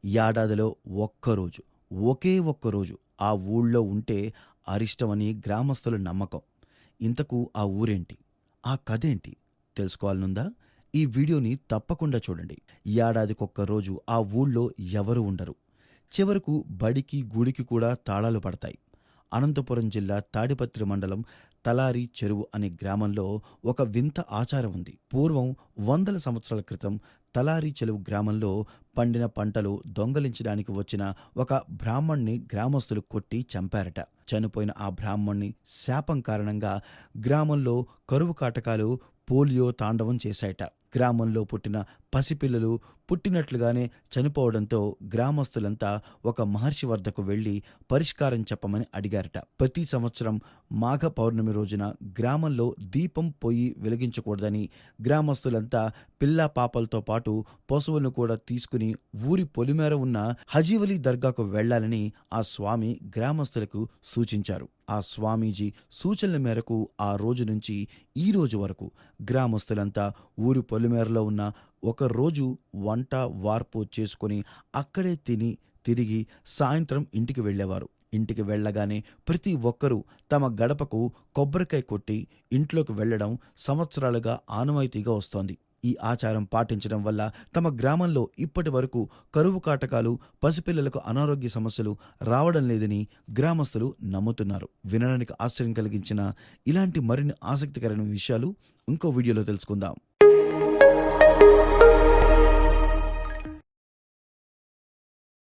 ఏడాదిలో ఒక్కరోజు, ఒకే ఒక్కరోజు ఆ ఊళ్ళో ఉంటే అరిష్టమని గ్రామస్తుల నమ్మకం. ఇంతకు ఆ ఊరేంటి? ఆ కథేంటి? తెలుసుకోవాలనుందా? ఈ వీడియోని తప్పకుండా చూడండి. ఏడాదికొక్క రోజు ఆ ఊళ్ళో ఎవరూ ఉండరు. చివరకు బడికి, గుడికి కూడా తాళాలు పడతాయి. అనంతపురం జిల్లా తాడిపత్రి మండలం తలారి చెరువు అనే గ్రామంలో ఒక వింత ఆచారం ఉంది. పూర్వం వందల సంవత్సరాల క్రితం తలారి చెరువు గ్రామంలో పండిన పంటలు దొంగలించడానికి వచ్చిన ఒక బ్రాహ్మణ్ణి గ్రామస్తులు కొట్టి చంపారట. చనిపోయిన ఆ బ్రాహ్మణ్ణి శాపం కారణంగా గ్రామంలో కరువు కాటకాలు, పోలియో తాండవం చేశాయట. గ్రామంలో పుట్టిన పసిపిల్లలు పుట్టినట్లుగానే చనిపోవడంతో గ్రామస్తులంతా ఒక మహర్షి వద్దకు వెళ్లి పరిష్కారం చెప్పమని అడిగారట. ప్రతి సంవత్సరం మాఘ పౌర్ణమి రోజున గ్రామంలో దీపం పొయ్యి వెలిగించకూడదని, గ్రామస్తులంతా పిల్లా పాపలతో పాటు పశువులను కూడా తీసుకుని ఊరి పొలిమేర ఉన్న హజీవలి దర్గాకు వెళ్లాలని ఆ స్వామి గ్రామస్తులకు సూచించారు. ఆ స్వామీజీ సూచనల మేరకు ఆ రోజు నుంచి ఈ రోజు వరకు గ్రామస్తులంతా ఊరి పొలిమేరలో ఉన్న ఒక రోజు వంట వార్పు చేసుకుని అక్కడే తిని తిరిగి సాయంత్రం ఇంటికి వెళ్ళేవారు. ఇంటికి వెళ్ళగానే ప్రతి ఒక్కరూ తమ గడపకు కొబ్బరికాయ కొట్టి ఇంట్లోకి వెళ్లడం సంవత్సరాలుగా ఆనవాయితీగా వస్తోంది. ఈ ఆచారం పాటించడం వల్ల తమ గ్రామంలో ఇప్పటి వరకు కరువు కాటకాలు, పసిపిల్లలకు అనారోగ్య సమస్యలు రావడం లేదని గ్రామస్తులు నమ్ముతున్నారు. వినడానికి ఆశ్చర్యం కలిగించిన ఇలాంటి మరిన్ని ఆసక్తికరమైన విషయాలు ఇంకో వీడియోలో తెలుసుకుందాం.